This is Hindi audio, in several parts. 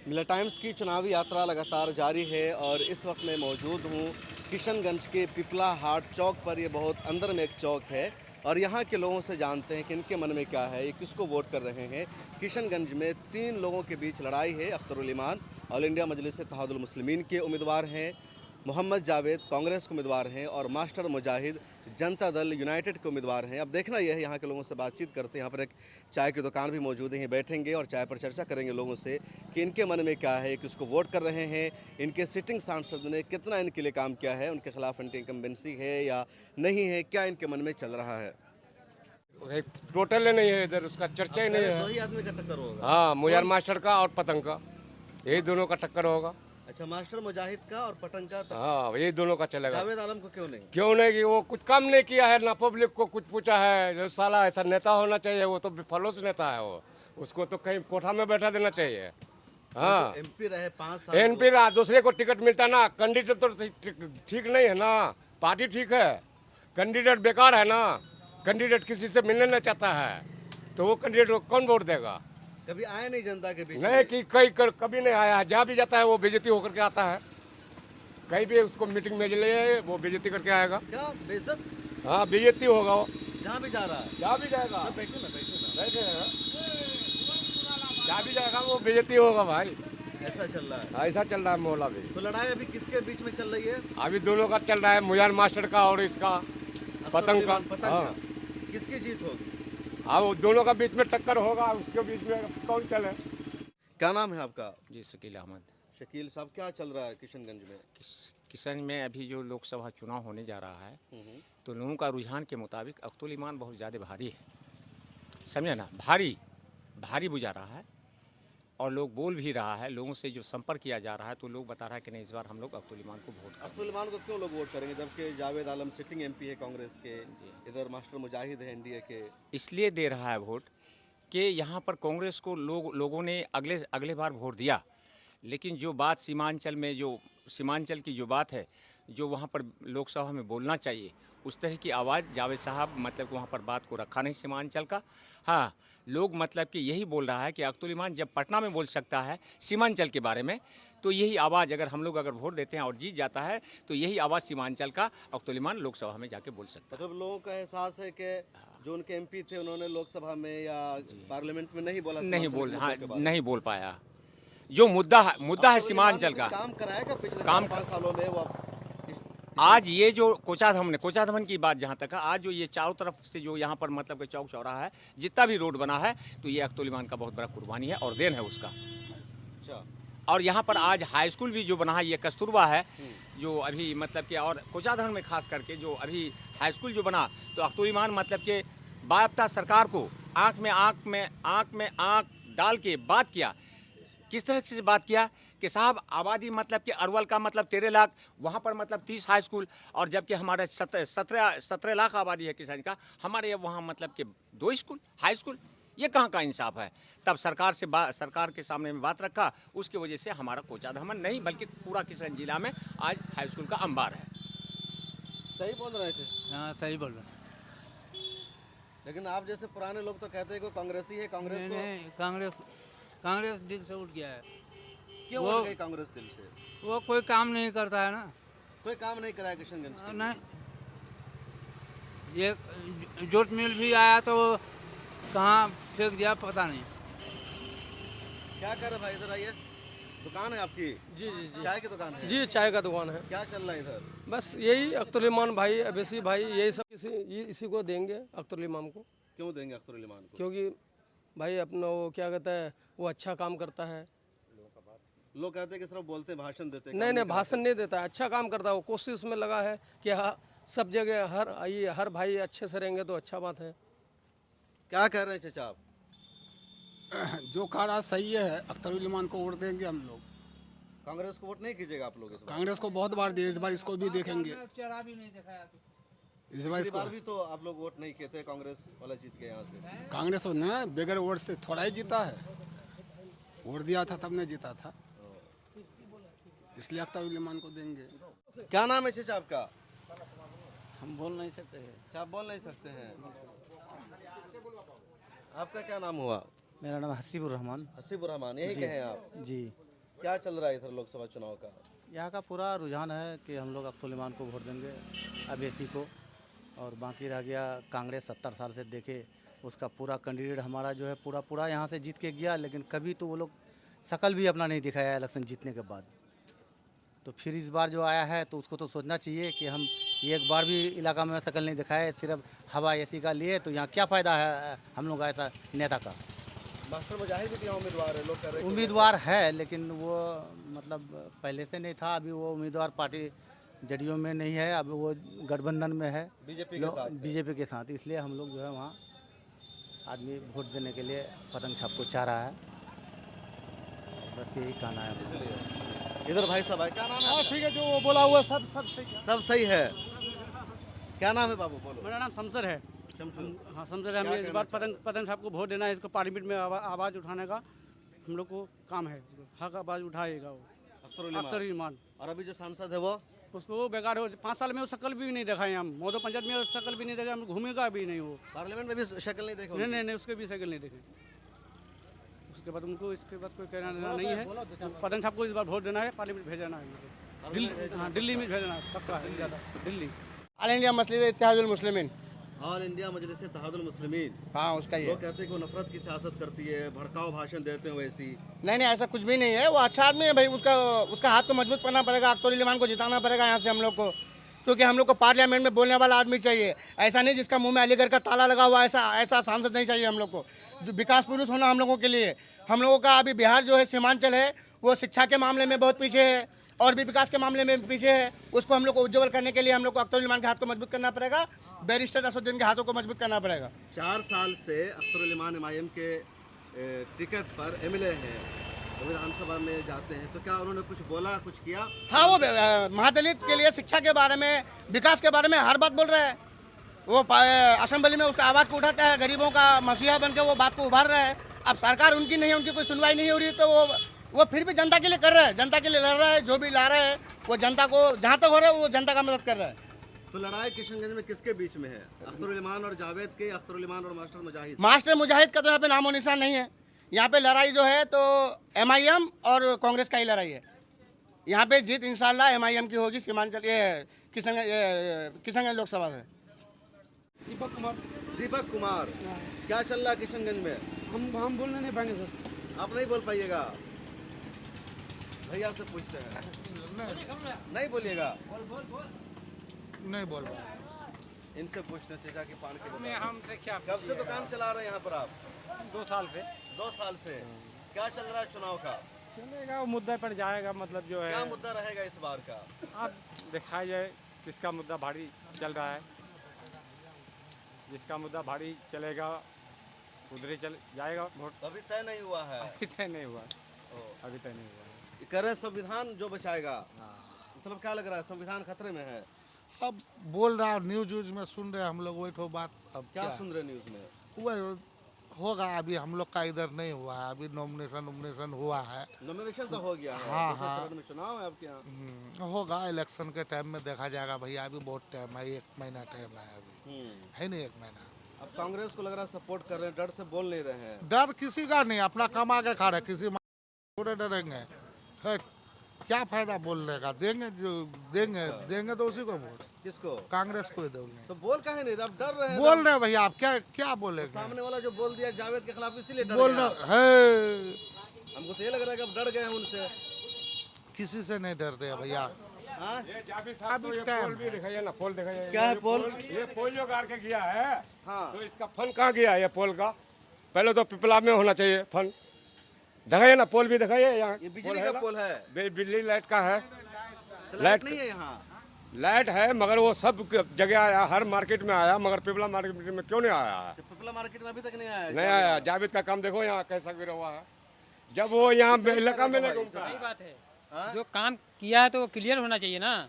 मिला टाइम्स की चुनावी यात्रा लगातार जारी है और इस वक्त मैं मौजूद हूँ किशनगंज के पिपला हाट चौक पर। ये बहुत अंदर में एक चौक है और यहाँ के लोगों से जानते हैं कि इनके मन में क्या है, ये किसको वोट कर रहे हैं। किशनगंज में 3 लोगों के बीच लड़ाई है। अख्तरुल ईमान ऑल इंडिया मजलिस इत्तेहादुल मुस्लिमीन के उम्मीदवार हैं, मोहम्मद जावेद कांग्रेस के उम्मीदवार हैं और मास्टर मुजाहिद जनता दल यूनाइटेड के उम्मीदवार हैं। अब देखना यह है, यहाँ के लोगों से बातचीत करते हैं। यहाँ पर एक चाय की दुकान भी मौजूद है, बैठेंगे और चाय पर चर्चा करेंगे लोगों से कि इनके मन में क्या है, किसको वोट कर रहे हैं, इनके सिटिंग सांसद ने कितना इनके लिए काम किया है, उनके खिलाफ एंटी इनकम्बेंसी है या नहीं है, क्या इनके मन में चल रहा है। टोटल नहीं है इधर, उसका चर्चा ही नहीं दो है। ही आदमी का टक्कर होगा। हाँ, मुयार मास्टर का और पतंग का, यही दोनों का टक्कर होगा। अच्छा, मास्टर मुजाहिद का और पतंग का हाँ, यही दोनों का चलेगा। जावेद आलम को क्यों नहीं? क्यों नहीं कि वो कुछ काम नहीं किया है, ना पब्लिक को कुछ पूछा है। जो साला ऐसा नेता होना चाहिए, वो तो फलोस नेता है वो, उसको तो कहीं कोठा में बैठा देना चाहिए। हाँ, एमपी रहे 5 साल। एनपी रहा, दूसरे को टिकट मिलता ना। कैंडिडेट तो ठीक नहीं है ना, पार्टी ठीक है, कैंडिडेट बेकार है ना। कैंडिडेट किसी से मिलने नहीं चाहता है, तो वो कैंडिडेट को कौन वोट देगा। कभी आए नहीं जनता के बीच नहीं कि कभी नहीं आया। जहाँ भी जाता है वो बेइज्जती होकर के आता है। कहीं भी उसको मीटिंग में ले, वो बेइज्जती करके आएगा। क्या बेइज्जत? हाँ, बेइज्जती होगा वो, जहाँ भी जा रहा है। जहाँ भी जाएगा। बैठे ना बैठे हैं, जहाँ भी जाएगा वो बेइज्जती होगा भाई। ऐसा चल रहा है। ऐसा चल रहा है मोहल्ला भी। तो लड़ाई अभी किसके बीच में चल रही है? अभी दोनों का चल रहा है, मुयार मास्टर का और इसका पतंग का। हाँ, किसकी जीत होगी? हाँ, वो दोनों का बीच में टक्कर होगा, उसके बीच में कौन चले। क्या नाम है आपका? जी, शकील अहमद। शकील साहब, क्या चल रहा है किशनगंज में? किशन में अभी जो लोकसभा चुनाव होने जा रहा है, तो लोगों का रुझान के मुताबिक अख्तुल ईमान बहुत ज़्यादा भारी है। समझे ना, भारी बुझा रहा है और लोग बोल भी रहा है। लोगों से जो संपर्क किया जा रहा है तो लोग बता रहा है कि नहीं, इस बार हम लोग अख्तुल ईमान को वोट करेंगे। अख्तरुल ईमान को क्यों लोग वोट करेंगे जबकि जावेद आलम सिटिंग एमपी है कांग्रेस के, इधर मास्टर मुजाहिद है एनडीए के? इसलिए दे रहा है वोट कि यहाँ पर कांग्रेस को लोगों ने अगले बार वोट दिया, लेकिन जो बात सीमांचल की जो बात है, जो वहाँ पर लोकसभा में बोलना चाहिए, उस तरह की आवाज़ जावेद साहब मतलब वहाँ पर बात को रखा नहीं सीमांचल का। हाँ, लोग मतलब कि यही बोल रहा है कि अख्तुल ईमान जब पटना में बोल सकता है सीमांचल के बारे में, तो यही आवाज़ अगर हम लोग वोट देते हैं और जीत जाता है, तो यही आवाज़ सीमांचल का अख्तुल ईमान लोकसभा में जाके बोल सकता है। मतलब लोगों का एहसास है कि जो उनके एमपी थे उन्होंने लोकसभा में या पार्लियामेंट में नहीं बोला, नहीं बोल पाया। जो मुद्दा है सीमांचल का। काम कराएगा पिछले काम 5 सालों में वो। आज ये जो कोचाधमन की बात जहाँ तक है, आज जो ये चारों तरफ से जो यहाँ पर मतलब कि चौक चौराहा है, जितना भी रोड बना है, तो ये अख्तुल ईमान का बहुत बड़ा कुर्बानी है और देन है उसका। अच्छा। और यहाँ पर आज हाई स्कूल भी जो बना है, ये कस्तूरबा है, जो अभी मतलब कि, और कोचाधन में खास करके जो अभी हाई स्कूल जो बना, तो अख्तुल ईमान मतलब कि बायाप्ता सरकार को आँख में आँख डाल के बात किया। किस तरह से बात किया कि साहब आबादी मतलब कि अरवल का मतलब 13 लाख, वहाँ पर मतलब 30 हाई स्कूल, और जबकि हमारे 17 लाख आबादी है किसान का, हमारे वहाँ मतलब कि 2 स्कूल हाई स्कूल। ये कहाँ का इंसाफ है। तब सरकार के सामने में बात रखा, उसकी वजह से हमारा कोचाधमन नहीं बल्कि पूरा किसान जिला में आज हाई स्कूल का अंबार है। सही बोल रहे थे? हाँ, सही बोल रहे हैं। लेकिन आप जैसे पुराने लोग तो कहते हैं कि कांग्रेसी है, कांग्रेस को। नहीं, कांग्रेस दिल से उठ गया है। क्यों उठ गई कांग्रेस दिल से? वो कोई काम नहीं करता है ना। कोई काम नहीं कराया किशनगंज के? नहीं, ये जूट मिल भी आया तो कहाँ फेंक दिया पता नहीं। क्या कर रहे भाई, इधर आइए। दुकान है आपकी? जी जी जी चाय की दुकान है? जी, चाय का दुकान है। क्या चल रहा है इधर? बस यही अख्तरुल ईमान भाई, अवैसी भाई, यही सब इसी को देंगे अख्तरुल ईमान को। क्यों देंगे अख्तरुल ईमान को? क्योंकि भाई अपना वो क्या कहता है, वो अच्छा काम करता है। लोग कहते हैं कि सिर्फ बोलते हैं, भाषण देते हैं। नहीं, भाषण नहीं देता, अच्छा काम करता है। वो कोशिश में लगा है कि सब जगह हर भाई अच्छे से रहेंगे तो अच्छा बात है। क्या कह रहे हैं चाचा आप? जो कह रहा सही है, अख्तरुल ईमान को वोट देंगे हम लोग। कांग्रेस को वोट नहीं कीजिएगा आप लोग इस बार? कांग्रेस को बहुत बार दिए, इस बार इसको भी देखेंगे। चेहरा भी नहीं दिखाया तो। इस बार पिछली इसको बार भी तो आप लोग वोट नहीं किए थे, कांग्रेस वाला जीत गए यहाँ से। कांग्रेस ने बगैर वोट से थोड़ा ही जीता है, वोट दिया था तब नहीं जीता था, इसलिए अख्तरुल ईमान को देंगे। क्या नाम है चाचा आपका? हम बोल नहीं सकते हैं। अच्छा, आप बोल नहीं सकते हैं। आपका क्या नाम हुआ? मेरा नाम हसीबुर रहमान। हसीबुर रहमान, यही के हैं आप? जी। क्या चल रहा है इधर लोकसभा चुनाव का? यहाँ का पूरा रुझान है कि हम लोग अब्दुल इमान को वोट देंगे, अवैसी को। और बाकी रह गया कांग्रेस 70 साल से देखे, उसका पूरा कैंडिडेट हमारा जो है पूरा यहाँ से जीत के गया, लेकिन कभी तो वो लोग शकल भी अपना नहीं दिखाया इलेक्शन जीतने के बाद। तो फिर इस बार जो आया है तो उसको तो सोचना चाहिए कि हम एक बार भी इलाका में शकल नहीं दिखाए, सिर्फ हवा ऐसी का लिए, तो यहाँ क्या फ़ायदा है हम लोग ऐसा नेता का। मास्टर मुजाहिद भी यहाँ उम्मीदवार है, लोग कह रहे हैं कि उम्मीदवार है, लेकिन वो मतलब पहले से नहीं था, अभी वो उम्मीदवार पार्टी जदयू में नहीं है, अब वो गठबंधन में है बीजेपी के साथ है। बीजेपी के साथ, इसलिए हम लोग जो है वहाँ आदमी वोट देने के लिए पतंग छाप को चाह रहा है। बस यही कहना है। इसलिए इधर भाई साहब है, क्या नाम है आपका? ठीक है, जो वो बोला हुआ सब सही है। सब सही है। क्या नाम है बाबू, बोलो। मेरा नाम शमसर है। हाँ शमसर है। क्या हमें इस कहना बार पतंग साहब को वोट देना है, इसको पार्लियामेंट में आवाज़ उठाने का हम लोग को काम है। हक आवाज़ उठाएगा वो अख्तर ईमान। और अभी जो सांसद है वो उसको वो बेकार हो, 5 साल में वो शकल भी नहीं दिखाए हम। मोदो पंचायत में शकल भी नहीं देखा, हम घूमेगा भी नहीं वो। पार्लियामेंट में भी शक्ल नहीं देखा? नहीं, उसके भी शकल नहीं देखे। उसके बाद उनको इसके बाद कोई कहना देना नहीं है। पतंग साहब को इस बार वोट देना है, पार्लियामेंट भेजना है। दिल्ली में भेजना है, पक्का है ज़्यादा Delhi. All India मसलिद Ittehadul Muslimeen. All India मजलिस इत्तेहादुल मुस्लिमीन। हाँ, उसका ही है। लोग कहते हैं कि वो नफरत की सियासत करती है, भड़काऊ भाषण देते हैं वैसी। नहीं, ऐसा कुछ भी नहीं है। वो अच्छा आदमी है भाई, उसका हाथ को मजबूत करना पड़ेगा। अख्तर इमान को जिताना पड़ेगा यहाँ से हम लोग को, क्योंकि हम लोग को पार्लियामेंट में बोलने वाला आदमी चाहिए। ऐसा नहीं जिसका मुंह में अलीगढ़ का ताला लगा हुआ, ऐसा सांसद नहीं चाहिए हम लोग को। जो विकास पुरुष होना हम लोगों के लिए। हम लोगों का अभी बिहार जो है सीमांचल है, वो शिक्षा के मामले में बहुत पीछे है और भी विकास के मामले में पीछे है। उसको हम लोग को उज्जवल करने के लिए हम लोग को अख्तर इमान के हाथ को मजबूत करना पड़ेगा, बैरिस्टर असदुद्दीन के हाथों को मजबूत करना पड़ेगा। 4 साल से अख्तर इमान एमआईएम के टिकट पर एमएलए हैं, विधानसभा में जाते हैं, तो क्या उन्होंने कुछ बोला, कुछ किया? हाँ, वो महादलित के लिए शिक्षा के बारे में, विकास के बारे में हर बात बोल रहे हैं। वो असेंबली में उसका आवाज़ को उठाता है, गरीबों का मसीहा बन के वो बात को उभार रहा है। अब सरकार उनकी नहीं है, उनकी कोई सुनवाई नहीं हो रही, तो वो फिर भी जनता के लिए कर रहा है, जनता के लिए लड़ रहा है। जो भी ला रहा है वो जनता को जहाँ तक हो रहा है वो जनता का मदद कर रहा है। तो लड़ाई किशनगंज में किसके बीच में है? अख्तर इमान और जावेद के, अख्तर इमान और मास्टर मुजाहिद? मास्टर मुजाहिद का तो यहाँ पे नामो निशान नहीं है। यहाँ पे लड़ाई जो है तो एमआईएम और कांग्रेस का ही लड़ाई है। यहाँ पे जीत इंशाल्लाह एमआईएम की होगी सीमांचल किशनगंज लोकसभा से। दीपक कुमार, क्या चल रहा है किशनगंज में? हम बोलना नहीं पाएंगे सर। आप नहीं बोल पाइएगा, भैया से पूछते हैं। नहीं बोलिएगा? नहीं बोल रहा। इनसे पूछना चाहिए कि पान के में हम से क्या कब से दुकान चला रहे हैं यहाँ पर आप? 2 साल से 2 साल से। क्या चल रहा है चुनाव का? चलेगा, वो मुद्दा पर जाएगा। मतलब जो है क्या मुद्दा रहेगा इस बार का? अब देखा जाए किसका मुद्दा भारी चल रहा है। जिसका मुद्दा भारी चलेगा उधर ही चल जाएगा वोट। तो अभी तय नहीं हुआ है? अभी तय नहीं हुआ, ओ, अभी तय नहीं हुआ। ये कह रहे हैं संविधान जो बचाएगा। मतलब क्या लग रहा है, संविधान खतरे में है? अब बोल रहा है, न्यूज में सुन रहे हैं हम लोग, वही तो बात। अब क्या सुन रहे न्यूज में? वही होगा। अभी हम लोग का इधर नहीं हुआ है, अभी नॉमिनेशन हुआ है। नॉमिनेशन तो हो गया है। हाँ, दूसरे हाँ। चरण में चुनाव है आपके यहाँ। होगा इलेक्शन के टाइम में देखा जाएगा भैया। अभी बहुत टाइम है, 1 महीना टाइम है अभी, है नहीं 1 महीना। अब कांग्रेस को लग रहा है सपोर्ट कर रहे हैं, डर से बोल नहीं रहे हैं। डर किसी का नहीं, अपना कमा के खा रहे, किसी थोड़े डरेंगे। है क्या फायदा बोलने का? देंगे तो उसी को वोट। किसको? कांग्रेस को ही देंगे। तो बोल काहे नहीं रहे? अब डर रहे हैं। बोल रहे भैया, आप क्या बोलेंगे? सामने वाला जो बोल दिया जावेद के खिलाफ, इसीलिए डर बोल गया। रहे है, हमको तो ये लग रहा है कि अब डर गए हैं उनसे। किसी से नहीं डरते हैं भैया। हाँ? ये जावेद साहब तो ये पोल भी दिखाइए ना, पोल दिखाइए। क्या है पोल? ये पोल जो गाड़ के गया है, हाँ। तो इसका फंड कहाँ गया है? ये पोल का पहले तो पिपला में होना चाहिए फंड। दिखाइए ना, पोल भी दिखाइए। यहाँ ये बिजली का पोल है? बिजली लाइट का है। तो लाइट लाइट नहीं है यहाँ? लाइट है, मगर वो सब जगह आया, हर मार्केट में आया, मगर पिपला मार्केट में क्यों नहीं आया है? तो पिपला मार्केट में अभी तक नहीं आया? नहीं आया। जावेद का काम देखो यहाँ कैसा गिरा हुआ है, जब वो यहाँ इलाका में नहीं घूमता। सही बात है। हाँ? जो काम किया है तो वो क्लियर होना चाहिए ना।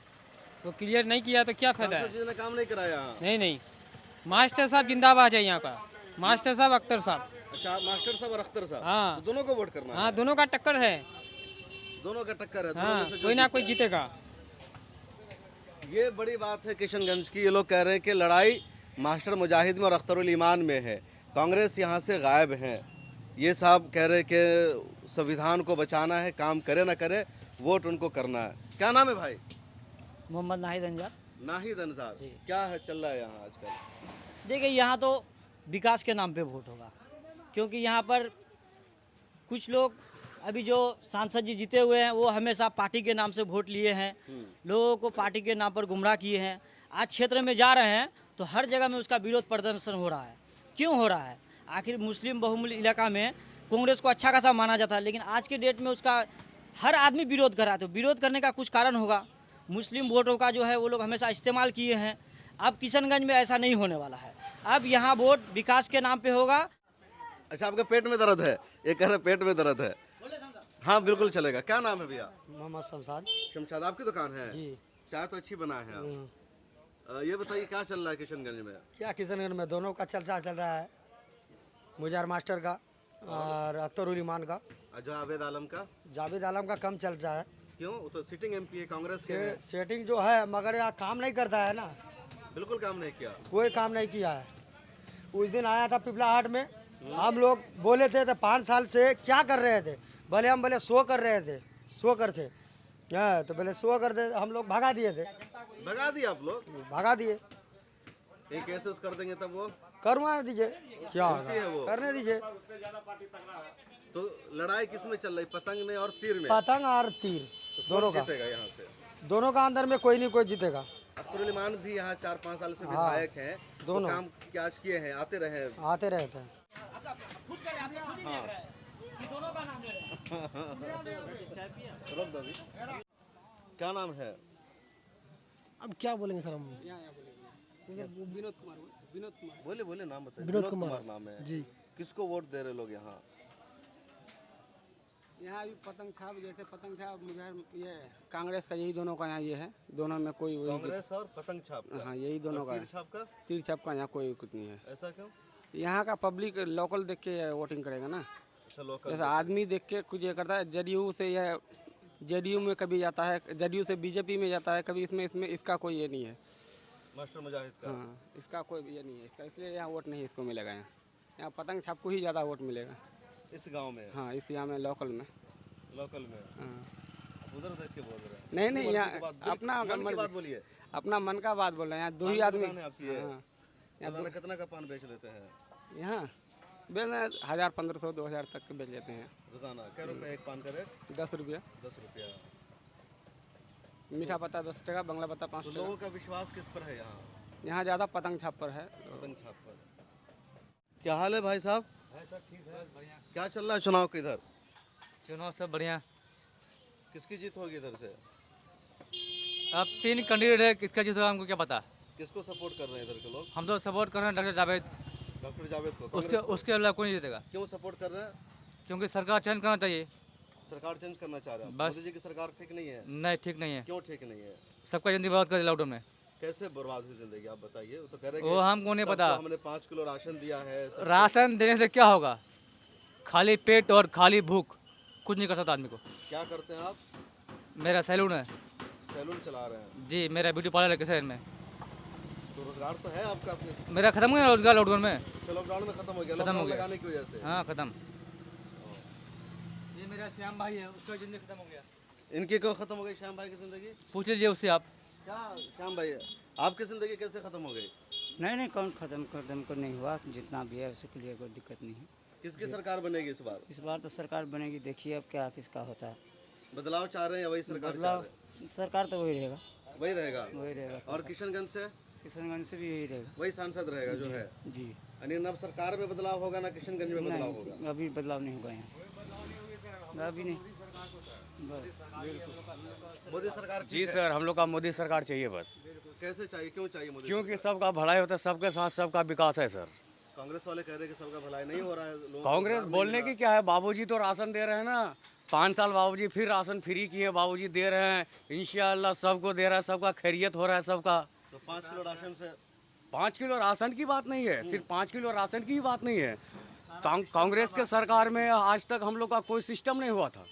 वो क्लियर नहीं किया तो क्या फायदा है? सांसद जी ने काम नहीं कराया यहाँ? नहीं, मास्टर साहब जिंदाबाद है यहाँ का। मास्टर साहब, अख्तर साहब। अच्छा, मास्टर साहब और अख्तर साहब। हाँ। तो दोनों को वोट करना है? हाँ, दोनों का टक्कर है। दोनों का टक्कर है। दोनों हाँ, में से जो कोई ना जीते। कोई जीतेगा। ये बड़ी बात है किशनगंज की। ये लोग कह रहे हैं कि लड़ाई मास्टर मुजाहिद में और अख्तरुल ईमान में है। कांग्रेस यहाँ से गायब है। ये साहब कह रहे कि संविधान को बचाना है, काम करे ना करे, वोट उनको करना है। क्या नाम है भाई? मोहम्मद नाहिद अंजार। नाहिद अंसार, जी। क्या है चल रहा है यहाँ आजकल? देखिए यहाँ तो विकास के नाम पे वोट होगा, क्योंकि यहाँ पर कुछ लोग अभी जो सांसद जी जीते हुए हैं वो हमेशा पार्टी के नाम से वोट लिए हैं, लोगों को पार्टी के नाम पर गुमराह किए हैं। आज क्षेत्र में जा रहे हैं तो हर जगह में उसका विरोध प्रदर्शन हो रहा है। क्यों हो रहा है? आखिर मुस्लिम बहुमूल्य इलाका में कांग्रेस को अच्छा खासा माना जाता है, लेकिन आज के डेट में उसका हर आदमी विरोध कर रहा है। तो विरोध करने का कुछ कारण होगा। मुस्लिम वोटों का जो है वो लोग हमेशा इस्तेमाल किए हैं। अब किशनगंज में ऐसा नहीं होने वाला है। अब यहाँ वोट विकास के नाम पे होगा। अच्छा, आपका पेट में दर्द है? ये कह रहे पेट में दर्द है। हाँ बिल्कुल चलेगा। क्या नाम है भैया? मोहम्मद शमशाद। शमशाद, आपकी दुकान है? जी। चाय तो अच्छी बना है आप। ये बताइए क्या चल रहा है किशनगंज में? क्या किशनगंज में दोनों का चर्चा चल रहा है, मुजार मास्टर का और अख्तर उल ईमान का। जावेद आलम का? जावेद आलम का कम चल रहा है। क्यों? वो तो सिटिंग एमपी है कांग्रेस के हैं। सेटिंग जो है, मगर यहाँ काम नहीं करता है ना, बिल्कुल काम नहीं किया। कोई काम नहीं किया है। उस दिन आया था पिपला हाट में, हम लोग बोले थे तो 5 साल से क्या कर रहे थे? हम बोले शो कर रहे थे, शो करते हैं तो बोले शो करते, हम लोग भगा दिए थे। भगा दिए आप लोग? भगा दिए। ये केसेस कर देंगे तब वो करवा दीजिए, क्या MP है वो। होगा, करने दीजिए। तो लड़ाई किस में चल रही? पतंग में और तीर में? पतंग और तीर तो दोनों कौन का, जीतेगा यहाँ से? दोनों का अंदर में कोई नहीं कोई जीतेगा। अख्तर उल ईमान भी यहाँ 4-5 साल से विधायक हैं, दोनों। तो काम क्या आज किए हैं? आते रहे हैं। आते रहते हैं। रोक दो अभी। क्या नाम है? अब क्या बोलेंगे सर हम? विनोद कुमार। विनोद कुमार। बोले बोले नाम बताइए। विनोद कुमार नाम है जी। किसको वोट दे रहे लोग यहाँ? यहाँ भी पतंग छाप, जैसे पतंग छाप मुझे ये कांग्रेस का, यही दोनों का यहाँ ये है। दोनों में कोई कांग्रेस और पतंग छाप का? हाँ, यही दोनों का तीर छाप का? तीर छाप का यहाँ कोई कुछ नहीं है। ऐसा क्यों? यहाँ का पब्लिक लोकल देख के वोटिंग करेगा ना। अच्छा, लोकल जैसे आदमी देख के कुछ ये करता है। जेडीयू से यह जेडीयू में कभी जाता है, जेडीयू से बीजेपी में जाता है कभी। इसमें इसका कोई ये नहीं है। मास्टर मुजाहिद का? हाँ, इसका कोई ये नहीं है इसका, इसलिए यहाँ वोट नहीं इसको मिलेगा। यहाँ पतंग छाप को ही ज़्यादा वोट मिलेगा इस गांव में? हाँ, इस यहाँ में लोकल में। लोकल में? हाँ, उधर देख के बोल रहे हैं? नहीं नहीं, मन की यहाँ बात- अपना मन की बात बोलिए। अपना मन का बात बोल रहे हैं। यहाँ 2 ही पान की आदमी। दुकान है आपकी है? हाँ, रोजाना कितना का पान बेच लेते हैं यहाँ बेच 1000, 1500, 2000 तक के बेच लेते हैं रोजाना? क्या रुपए एक पान का रेट? 10 रुपया। 10 रुपया। मीठा पत्ता 10 टका, बंगला पत्ता 5 तो टका। लोगों का विश्वास किस पर है यहाँ? यहाँ ज़्यादा पतंग छाप पर है। पतंग छाप पर। क्या हाल है भाई साहब? क्या चल रहा है चुनाव के इधर? चुनाव सब बढ़िया। किसकी जीत होगी इधर से? अब 3 कैंडिडेट है, किसका जीत होगा हमको क्या पता। किसको सपोर्ट कर रहे हैं इधर के लोग? हम तो सपोर्ट कर रहे हैं डॉक्टर जावेद। डॉक्टर जावेद को? उसके कांग्रेस को? उसके अलावा कोई नहीं जीतेगा, क्यों सपोर्ट कर रहे हैं? क्योंकि सरकार चेंज करना चाहिए। सरकार चेंज करना चाह रहे हैं? बस। मोदी जी की सरकार ठीक नहीं है? नहीं, ठीक नहीं है। क्यों ठीक नहीं है? सबका जिंदगी बर्बाद कर दिया लॉकडाउन में। कैसे बर्बाद हुई जिंदगी आप बताइए। वो तो कह रहे वो हमको नहीं पता। हमने 5 किलो राशन दिया है। राशन देने से क्या होगा? खाली पेट और खाली भूख, कुछ नहीं कर सकता आदमी को। क्या करते हैं आप? मेरा सैलून है सैलून चला रहे हैं? जी, मेरा ब्यूटी पार्लर है किशन में। तो रोजगार तो है आपका? मेरा खत्म हो गया रोजगार लॉकडाउन में। लॉकडाउन में खत्म हो गया? खत्म हो लॉकडाउन गया। लगाने की वजह से? हाँ, खत्म। ये मेरा श्याम भाई है, उसका जिंदगी खत्म हो गया। इनकी क्यों खत्म हो गई श्याम भाई की जिंदगी? पूछ लीजिए उससे आप। क्या श्याम भाई आपकी जिंदगी कैसे खत्म हो गई? नहीं, कौन खत्म को नहीं हुआ। जितना भी है उसके लिए कोई दिक्कत नहीं है। किसकी सरकार बनेगी इस बार? इस बार तो सरकार बनेगी, देखिए अब क्या किसका होता है। बदलाव चाह रहे हैं या वही सरकार चाह बदलाव रहे सरकार तो वही रहेगा। हैं? वही रहेगा। वही रहेगा। और किशनगंज से किशनगंज से भी यही रहेगा। वही सांसद रहेगा जो है? जी। यानी न सरकार में बदलाव होगा ना किशनगंज में बदलाव होगा? नहीं, अभी बदलाव नहीं होगा यहाँ, अभी नहीं। मोदी सरकार जी ठीक है? सर, हम लोग का मोदी सरकार चाहिए बस। कैसे चाहिए? क्यों चाहिए मोदी? क्योंकि सबका भलाई होता है, सबके साथ सबका विकास है सर। कांग्रेस वाले कह रहे हैं कि सबका भलाई नहीं हो रहा है। लोगों को कांग्रेस रोजगार नहीं बोलने मिल की रहा। क्या है, बाबूजी तो राशन दे रहे हैं ना। 5 साल बाबूजी फिर राशन फ्री किए, बाबूजी दे रहे हैं। इंशाल्लाह सबको दे रहा है, सबका खैरियत हो रहा है सबका। तो 5 किलो राशन से 5 किलो राशन की बात नहीं है, सिर्फ 5 किलो राशन की ही बात नहीं है। कांग्रेस के सरकार में आज तक हम लोग का कोई सिस्टम नहीं हुआ था,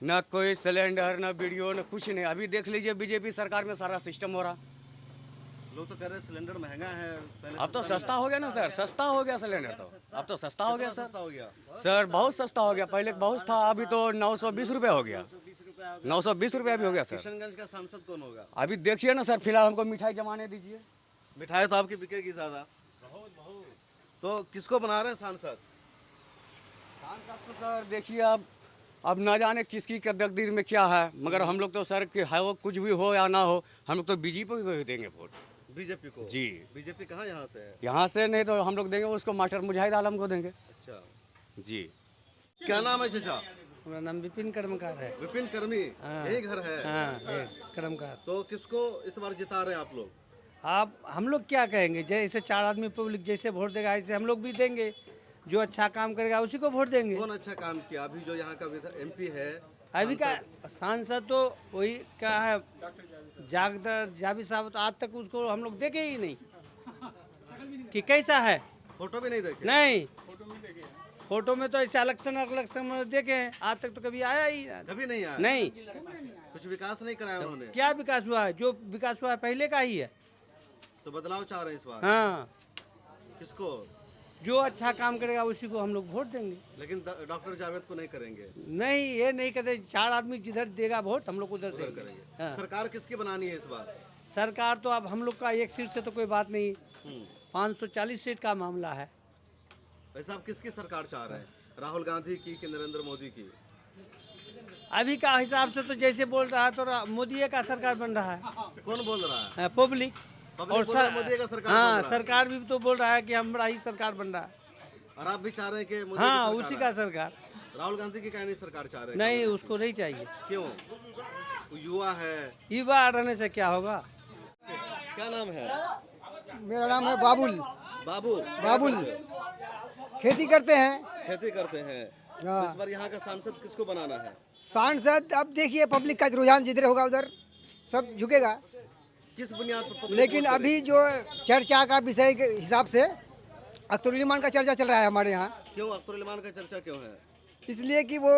न कोई सिलेंडर, न वीडियो, न कुछ नहीं। अभी देख लीजिए बीजेपी सरकार में सारा सिस्टम हो रहा। लोग तो कह रहे हैं सिलेंडर महंगा है, पहले अब तो सस्ता हो गया ना सर, सस्ता हो गया सिलेंडर तो, अब तो सस्ता हो गया सर। सस्ता हो गया। सर बहुत सस्ता हो गया, पहले बहुत था, अभी तो 920 रुपये हो गया, 920 रुपये भी हो गया सर। किशनगंज का सांसद कौन होगा? अभी देखिए ना सर, फिलहाल हमको मिठाई जमाने दीजिए। मिठाई तो आपकी बिकेगी ज्यादा। तो किसको बना रहे हैं सांसद? सांसद तो सर देखिए अब ना जाने किसकी तकदीर में क्या है, मगर हम लोग तो सर कि है वो कुछ भी हो या ना हो, हम लोग तो बीजेपी को ही देंगे वोट। बीजेपी को? जी। बीजेपी कहाँ यहाँ से है? यहाँ से नहीं तो हम लोग देंगे उसको, मास्टर मुजाहिद आलम को देंगे। अच्छा जी। क्या नाम है चाचा? मेरा नाम विपिन कर्मकार है। विपिन कर्मी, यही घर है? हाँ, कर्मकार। तो किसको इस बार जिता रहे हैं आप लोग? आप हम लोग क्या कहेंगे, जैसे 4 आदमी पब्लिक जैसे वोट देगा ऐसे हम लोग भी देंगे, जो अच्छा काम करेगा उसी को वोट देंगे। कौन अच्छा काम किया? अभी जो यहाँ का एमपी है अभी का सांसद तो वही क्या है, जाबिर साहब, तो आज तक उसको हम लोग देखे ही नहीं कि कैसा है। फोटो भी नहीं देखे? नहीं, फोटो में तो ऐसे इलेक्शन में देखे हैं, आज तक तो कभी आया ही कभी नहीं आया? नहीं। कुछ विकास नहीं कराया उन्होंने? क्या विकास हुआ है? जो विकास हुआ है पहले का ही है। तो बदलाव चाह रहे हैं इस बार? हाँ, किसको? जो अच्छा काम करेगा उसी को हम लोग वोट देंगे। लेकिन डॉक्टर जावेद को नहीं करेंगे? नहीं, ये नहीं कहते, 4 आदमी जिधर देगा वोट हम लोग उधर उधर देंगे। करेंगे। हाँ। सरकार किसकी बनानी है इस बार? सरकार तो अब हम लोग का एक सीट से तो कोई बात नहीं, 540 सीट का मामला है। वैसे आप किसकी सरकार चाह रहे हैं? राहुल गांधी की कि नरेंद्र मोदी की? अभी का हिसाब से तो जैसे बोल रहा है तो मोदी का सरकार बन रहा है। कौन बोल रहा है? पब्लिक बोल रहा है मोदी का सरकार हाँ, बन रहा है। सरकार भी तो बोल रहा है कि हमारा ही सरकार बन रहा है। और आप भी चाह रहे हैं कि मोदी हाँ, की उसी सरकार का आए? सरकार। राहुल गांधी की कहनी सरकार चाह रहे हैं? नहीं, उसको नहीं चाहिए। क्यों? वो युवा है। युवा रहने से क्या होगा? क्या नाम है? मेरा नाम है बाबुल। बाबुल खेती करते हैं। खेती करते हैं। हाँ। इस बार यहाँ का सांसद किसको बनाना है? सांसद अब देखिए, पब्लिक का रुझान जिधर होगा उधर सब झुकेगा। किस बुनियाद पर public लेकिन वोट अभी जो चर्चा का विषय के हिसाब से अख्तरुल इमान का चर्चा चल रहा है हमारे यहाँ। करेगी? क्यों अख्तरुल इमान का चर्चा क्यों है? इसलिए कि वो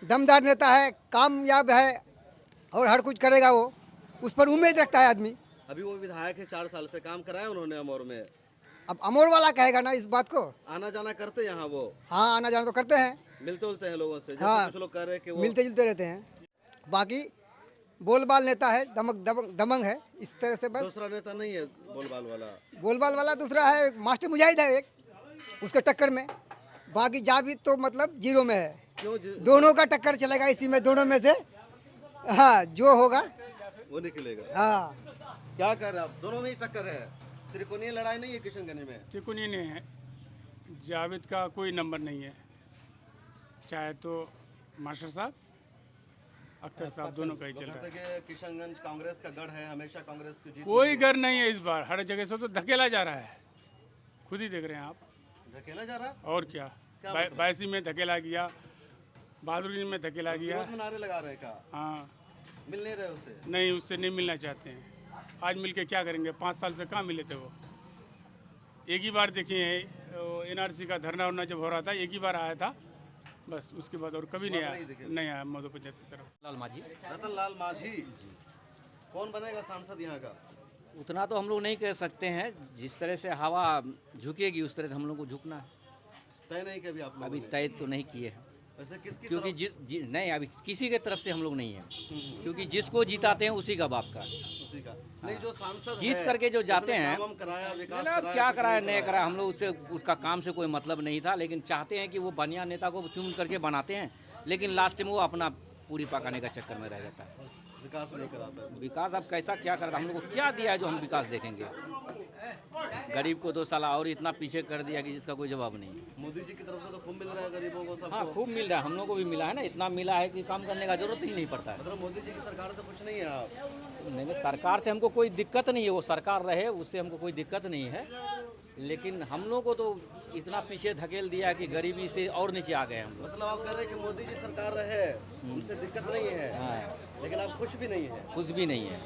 दमदार नेता है, कामयाब है और हर कुछ करेगा, वो उस पर उम्मीद रखता है आदमी। अभी वो विधायक है, 4 साल से काम कराया उन्होंने अमौर में। अब अमोर वाला कहेगा ना इस बात को। आना जाना करते यहाँ वो? हाँ, आना जाना तो करते हैं, मिलते जुलते हैं लोगों से? जैसे हाँ, कुछ लोग कह रहे हैं कि वो मिलते जुलते रहते हैं। बाकी बोलबाल नेता है, दमंग है, इस तरह से बस। दूसरा नेता नहीं है बोलबाल वाला? बोलबाल वाला दूसरा है, मास्टर मुजाहिद है एक, उसके टक्कर में। बाकी जाबिद तो मतलब जीरो में है। क्यों? दोनों का टक्कर चलेगा इसी में, दोनों में से हाँ जो होगा वो निकलेगा। हाँ। क्या कर रहे हैं आप? दोनों में ही टक्कर है, त्रिकोणीय लड़ाई नहीं है किशनगंज में? चिकुनी नहीं है, जावेद का कोई नंबर नहीं है, चाहे तो मास्टर साहब, अख्तर साहब, दोनों का ही चल रहा है। कहते हैं कि किशनगंज कांग्रेस का गढ़ है, हमेशा कांग्रेस की जीत। कोई घर नहीं है इस बार, हर जगह से तो धकेला जा रहा है, खुद ही देख रहे हैं आप। धकेला जा रहा? और क्या, बायसी में धकेला गया, बहादुरगंज में धकेला गया। विरोध में नारे लगा रहे का? हाँ, मिल नहीं रहे उसे? नहीं, उससे नहीं मिलना चाहते हैं। आज मिलके क्या करेंगे, 5 साल से कहाँ मिले थे वो। एक ही बार देखे हैं, NRC का धरना वरना जब हो रहा था, एक ही बार आया था बस, उसके बाद और कभी नहीं आया, नहीं आया मधु पंचायत की तरफ। लाल माझी। रतन लाल माझी कौन बनेगा सांसद यहाँ का? उतना तो हम लोग नहीं कह सकते हैं, जिस तरह से हवा झुकेगी उस तरह से हम लोग को झुकना है। तय नहीं कभी आप लोगों अभी ने? तय तो नहीं किए हैं, वैसे किसकी क्योंकि तरफ? नहीं, अभी किसी के तरफ से हम लोग नहीं है, क्योंकि जिसको जिताते हैं उसी का बाप का। उसी का नहीं, जो सांसद जीत है, करके जो जाते उसने हैं, काम कराया, विकास ना, कराया, क्या कुछ कराया नहीं नहीं कराया, हम लोग उससे उसका काम से कोई मतलब नहीं था, लेकिन चाहते हैं कि वो बढ़िया नेता को चुन करके बनाते हैं, लेकिन लास्ट में वो अपना पूरी पकाने का चक्कर में रह जाता है। विकास नहीं कराता। विकास अब कैसा क्या करता, हम लोग को क्या दिया है जो हम विकास देखेंगे? गरीब को 2 साल और इतना पीछे कर दिया कि जिसका कोई जवाब नहीं है। मोदी जी की तरफ से तो खूब मिल रहा है गरीबों को, सबको। हाँ, खूब मिल रहा है, हम लोग को भी मिला है ना, इतना मिला है कि काम करने का जरूरत ही नहीं पड़ता है। मतलब मोदी जी की सरकार से कुछ नहीं है आप? नहीं, सरकार से हमको कोई दिक्कत नहीं है, वो सरकार रहे उससे हमको कोई दिक्कत नहीं है, लेकिन हम लोग को तो इतना पीछे धकेल दिया कि गरीबी से और नीचे आ गए हम लोग। मतलब आप कह रहे हैं कि मोदी जी सरकार रहे, उनसे दिक्कत नहीं है, हाँ, लेकिन आप खुश भी नहीं है? कुछ भी नहीं है।